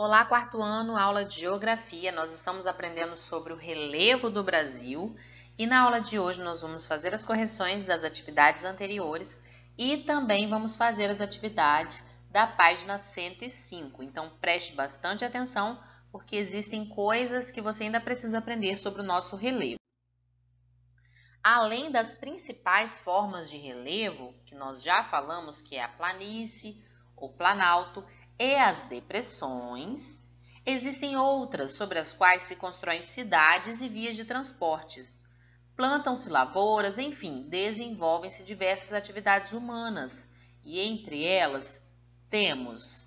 Olá, quarto ano, aula de Geografia. Nós estamos aprendendo sobre o relevo do Brasil e na aula de hoje nós vamos fazer as correções das atividades anteriores e também vamos fazer as atividades da página 105. Então preste bastante atenção porque existem coisas que você ainda precisa aprender sobre o nosso relevo. Além das principais formas de relevo, que nós já falamos, que é a planície, o planalto e as depressões, existem outras sobre as quais se constroem cidades e vias de transportes. Plantam-se lavouras, enfim, desenvolvem-se diversas atividades humanas. E entre elas temos...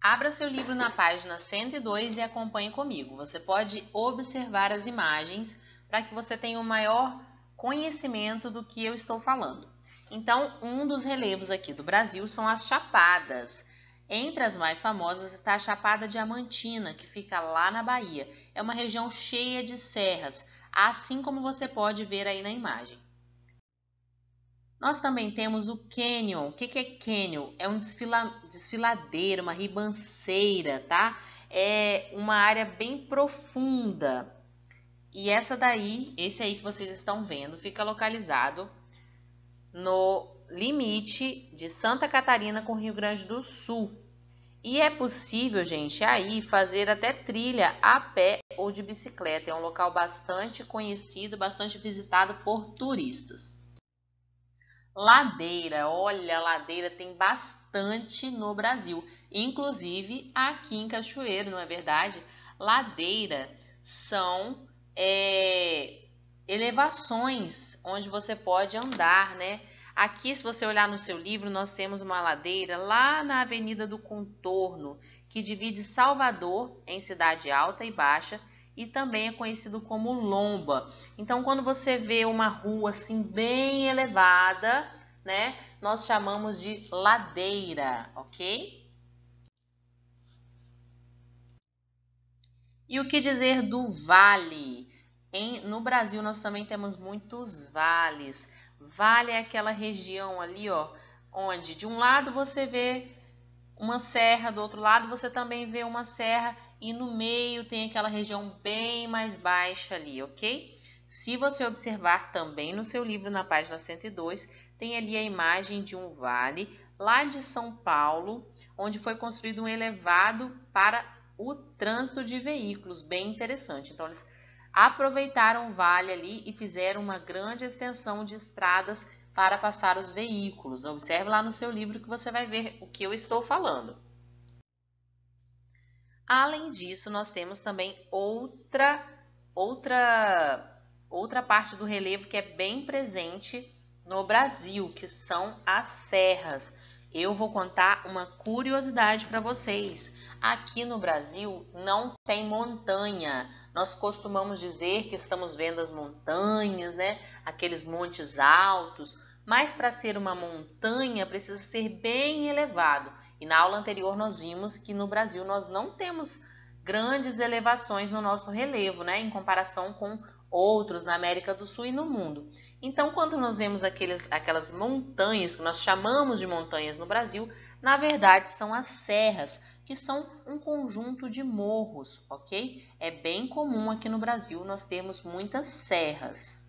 Abra seu livro na página 102 e acompanhe comigo. Você pode observar as imagens para que você tenha um maior conhecimento do que eu estou falando. Então, um dos relevos aqui do Brasil são as chapadas. Entre as mais famosas está a Chapada Diamantina, que fica lá na Bahia. É uma região cheia de serras, assim como você pode ver aí na imagem. Nós também temos o cânion. O que é cânion? É um desfiladeiro, uma ribanceira, tá? É uma área bem profunda. E esse aí que vocês estão vendo, fica localizado no limite de Santa Catarina com Rio Grande do Sul. E é possível, gente, aí fazer até trilha a pé ou de bicicleta. É um local bastante conhecido, bastante visitado por turistas. Ladeira, olha, ladeira tem bastante no Brasil, inclusive aqui em Cachoeiro, não é verdade? Ladeira são elevações onde você pode andar, né? Aqui, se você olhar no seu livro, nós temos uma ladeira lá na Avenida do Contorno, que divide Salvador em Cidade Alta e Baixa, e também é conhecido como lomba. Então, quando você vê uma rua assim bem elevada, né, nós chamamos de ladeira, ok? E o que dizer do vale? No Brasil nós também temos muitos vales. Vale é aquela região ali, ó, onde de um lado você vê uma serra, do outro lado você também vê uma serra e no meio tem aquela região bem mais baixa ali, ok? Se você observar também no seu livro, na página 102, tem ali a imagem de um vale lá de São Paulo, onde foi construído um elevado para o trânsito de veículos, bem interessante. Então, eles aproveitaram o vale ali e fizeram uma grande extensão de estradas para passar os veículos. Observe lá no seu livro que você vai ver o que eu estou falando. Além disso, nós temos também outra parte do relevo que é bem presente no Brasil, que são as serras. Eu vou contar uma curiosidade para vocês. Aqui no Brasil não tem montanha. Nós costumamos dizer que estamos vendo as montanhas, né? Aqueles montes altos, mas para ser uma montanha precisa ser bem elevado. E na aula anterior nós vimos que no Brasil nós não temos grandes elevações no nosso relevo, né? Em comparação com outros na América do Sul e no mundo. Então, quando nós vemos aquelas montanhas, que nós chamamos de montanhas no Brasil, na verdade são as serras, que são um conjunto de morros, ok? É bem comum aqui no Brasil nós termos muitas serras.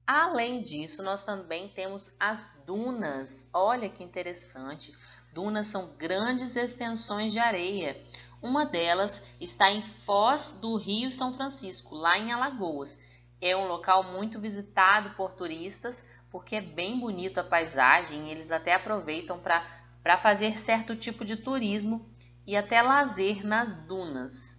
Além disso, nós também temos as dunas. Olha que interessante. Dunas são grandes extensões de areia. Uma delas está em Foz do Rio São Francisco, lá em Alagoas. É um local muito visitado por turistas, porque é bem bonita a paisagem. Eles até aproveitam para fazer certo tipo de turismo e até lazer nas dunas.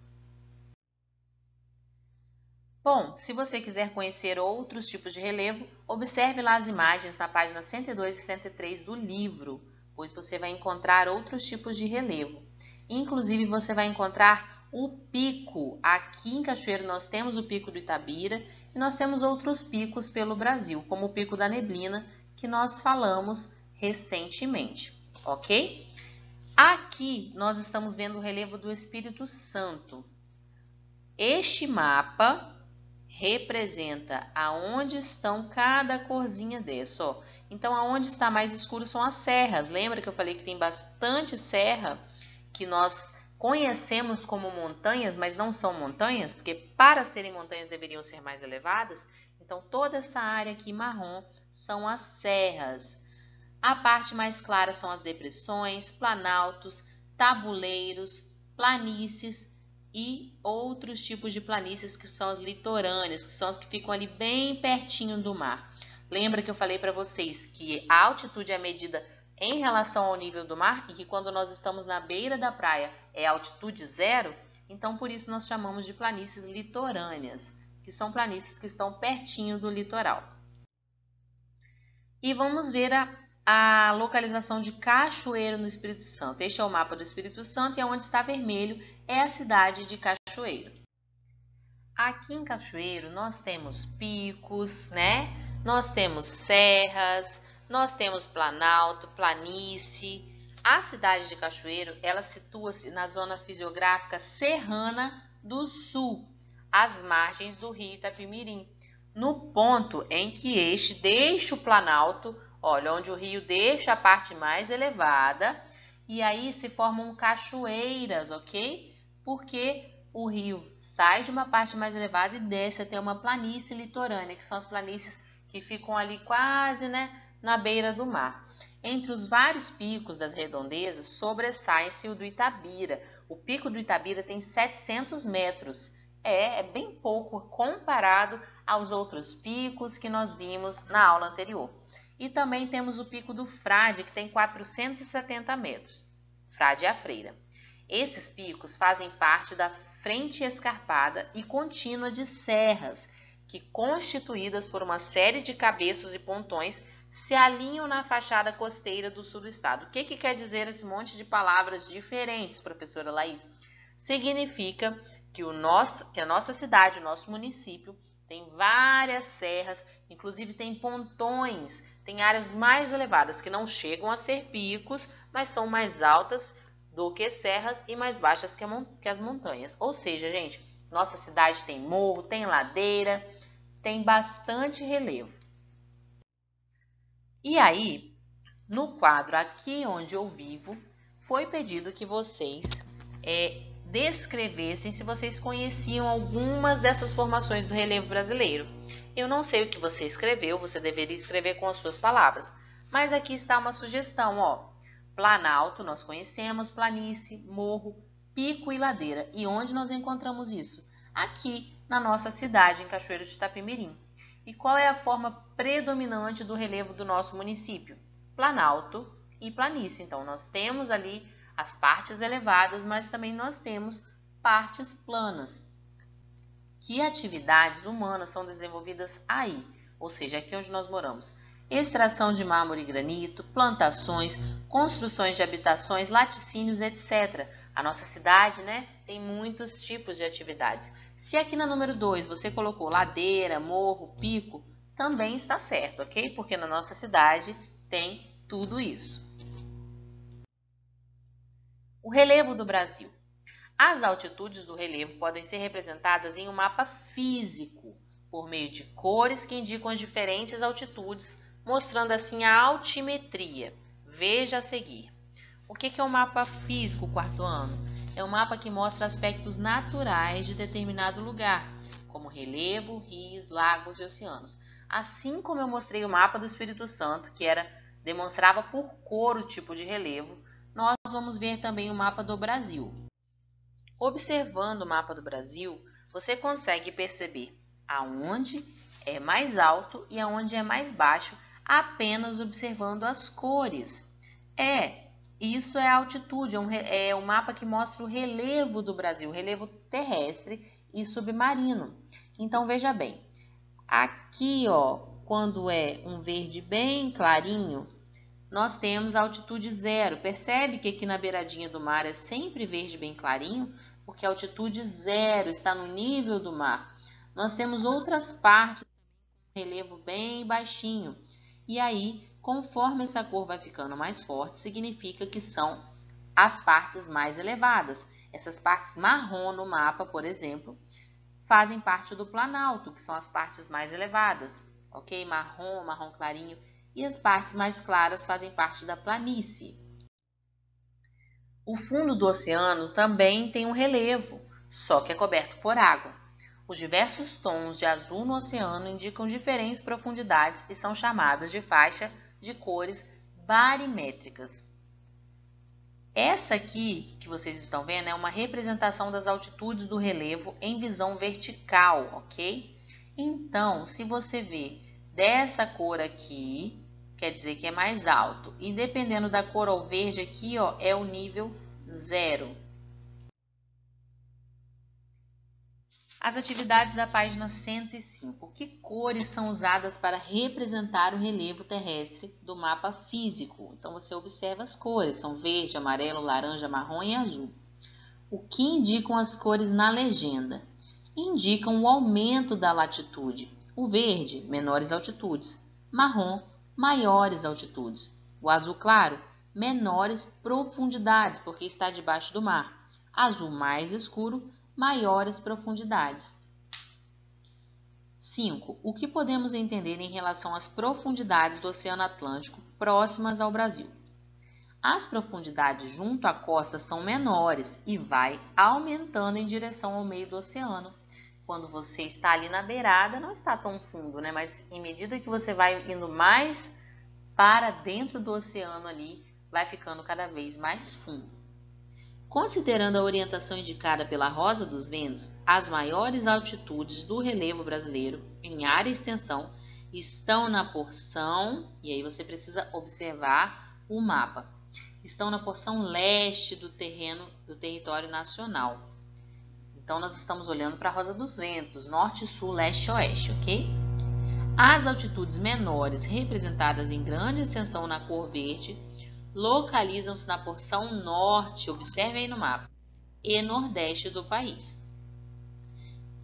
Bom, se você quiser conhecer outros tipos de relevo, observe lá as imagens na página 102 e 103 do livro, pois você vai encontrar outros tipos de relevo. Inclusive, você vai encontrar o pico. Aqui em Cachoeiro nós temos o Pico do Itabira e nós temos outros picos pelo Brasil, como o Pico da Neblina, que nós falamos recentemente, ok? Aqui nós estamos vendo o relevo do Espírito Santo. Este mapa representa aonde estão cada corzinha dessa, ó. Então, aonde está mais escuro são as serras. Lembra que eu falei que tem bastante serra que nós conhecemos como montanhas, mas não são montanhas, porque para serem montanhas deveriam ser mais elevadas? Então, toda essa área aqui marrom são as serras. A parte mais clara são as depressões, planaltos, tabuleiros, planícies e outros tipos de planícies que são as litorâneas, que são as que ficam ali bem pertinho do mar. Lembra que eu falei para vocês que a altitude é medida em relação ao nível do mar e que quando nós estamos na beira da praia é altitude zero? Então, por isso nós chamamos de planícies litorâneas, que são planícies que estão pertinho do litoral. E vamos ver a localização de Cachoeiro no Espírito Santo. Este é o mapa do Espírito Santo e onde está vermelho é a cidade de Cachoeiro. Aqui em Cachoeiro nós temos picos, né? Nós temos serras, nós temos planalto, planície. A cidade de Cachoeiro, ela situa-se na zona fisiográfica serrana do sul, às margens do rio Itapemirim, no ponto em que este deixa o planalto, olha, onde o rio deixa a parte mais elevada, e aí se formam cachoeiras, ok? Porque o rio sai de uma parte mais elevada e desce até uma planície litorânea, que são as planícies que ficam ali quase, né, na beira do mar. Entre os vários picos das redondezas, sobressai-se o do Itabira. O pico do Itabira tem 700 metros. É bem pouco comparado aos outros picos que nós vimos na aula anterior. E também temos o pico do Frade, que tem 470 metros. Frade é a Freira. Esses picos fazem parte da frente escarpada e contínua de serras, que, constituídas por uma série de cabeços e pontões, se alinham na fachada costeira do sul do estado. O que quer dizer esse monte de palavras diferentes, professora Laís? Significa que a nossa cidade, o nosso município, tem várias serras, inclusive tem pontões, tem áreas mais elevadas que não chegam a ser picos, mas são mais altas do que serras e mais baixas que as montanhas. Ou seja, gente, nossa cidade tem morro, tem ladeira, tem bastante relevo. E aí, no quadro Aqui Onde Eu Vivo, foi pedido que vocês descrevessem se vocês conheciam algumas dessas formações do relevo brasileiro. Eu não sei o que você escreveu, você deveria escrever com as suas palavras, mas aqui está uma sugestão, ó. Planalto, nós conhecemos, planície, morro, pico e ladeira. E onde nós encontramos isso? Aqui, na nossa cidade, em Cachoeiro de Itapemirim. E qual é a forma predominante do relevo do nosso município? Planalto e planície. Então, nós temos ali as partes elevadas, mas também nós temos partes planas. Que atividades humanas são desenvolvidas aí? Ou seja, aqui onde nós moramos. Extração de mármore e granito, plantações, construções de habitações, laticínios, etc. A nossa cidade, né, tem muitos tipos de atividades. Se aqui na número 2 você colocou ladeira, morro, pico, também está certo, ok? Porque na nossa cidade tem tudo isso. O relevo do Brasil. As altitudes do relevo podem ser representadas em um mapa físico, por meio de cores que indicam as diferentes altitudes, mostrando assim a altimetria. Veja a seguir. O que é um mapa físico, quarto ano? É um mapa que mostra aspectos naturais de determinado lugar, como relevo, rios, lagos e oceanos. Assim como eu mostrei o mapa do Espírito Santo, que demonstrava por cor o tipo de relevo, nós vamos ver também o mapa do Brasil. Observando o mapa do Brasil, você consegue perceber aonde é mais alto e aonde é mais baixo, apenas observando as cores. Isso é a altitude, é um mapa que mostra o relevo do Brasil, o relevo terrestre e submarino. Então, veja bem, aqui, ó, quando é um verde bem clarinho, nós temos a altitude zero. Percebe que aqui na beiradinha do mar é sempre verde bem clarinho? Porque a altitude zero está no nível do mar. Nós temos outras partes com relevo bem baixinho. E aí, conforme essa cor vai ficando mais forte, significa que são as partes mais elevadas. Essas partes marrom no mapa, por exemplo, fazem parte do planalto, que são as partes mais elevadas, ok? Marrom, marrom clarinho, e as partes mais claras fazem parte da planície. O fundo do oceano também tem um relevo, só que é coberto por água. Os diversos tons de azul no oceano indicam diferentes profundidades e são chamadas de faixa de cores barimétricas. Essa aqui que vocês estão vendo é uma representação das altitudes do relevo em visão vertical, ok? Então, se você vê dessa cor aqui, quer dizer que é mais alto. E dependendo da cor ao verde aqui, ó, é o nível 0. As atividades da página 105. Que cores são usadas para representar o relevo terrestre do mapa físico? Então, você observa as cores, são verde, amarelo, laranja, marrom e azul. O que indicam as cores na legenda? Indicam o aumento da latitude. O verde, menores altitudes. Marrom, maiores altitudes. O azul claro, menores profundidades, porque está debaixo do mar. Azul mais escuro, maiores profundidades. 5. O que podemos entender em relação às profundidades do Oceano Atlântico próximas ao Brasil? As profundidades junto à costa são menores e vai aumentando em direção ao meio do oceano. Quando você está ali na beirada, não está tão fundo, né? Mas em medida que você vai indo mais para dentro do oceano ali, vai ficando cada vez mais fundo. Considerando a orientação indicada pela Rosa dos Ventos, as maiores altitudes do relevo brasileiro, em área e extensão, estão na porção, e aí você precisa observar o mapa, estão na porção leste do território nacional. Então, nós estamos olhando para a Rosa dos Ventos, norte, sul, leste e oeste, ok? As altitudes menores, representadas em grande extensão na cor verde, localizam-se na porção norte, observe aí no mapa, e nordeste do país.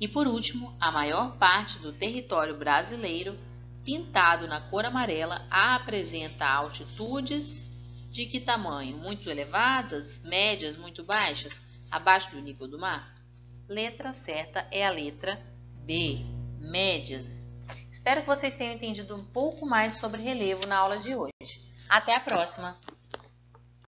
E por último, a maior parte do território brasileiro, pintado na cor amarela, apresenta altitudes de que tamanho? Muito elevadas, médias, muito baixas, abaixo do nível do mar? Letra certa é a letra B, médias. Espero que vocês tenham entendido um pouco mais sobre relevo na aula de hoje. Até a próxima!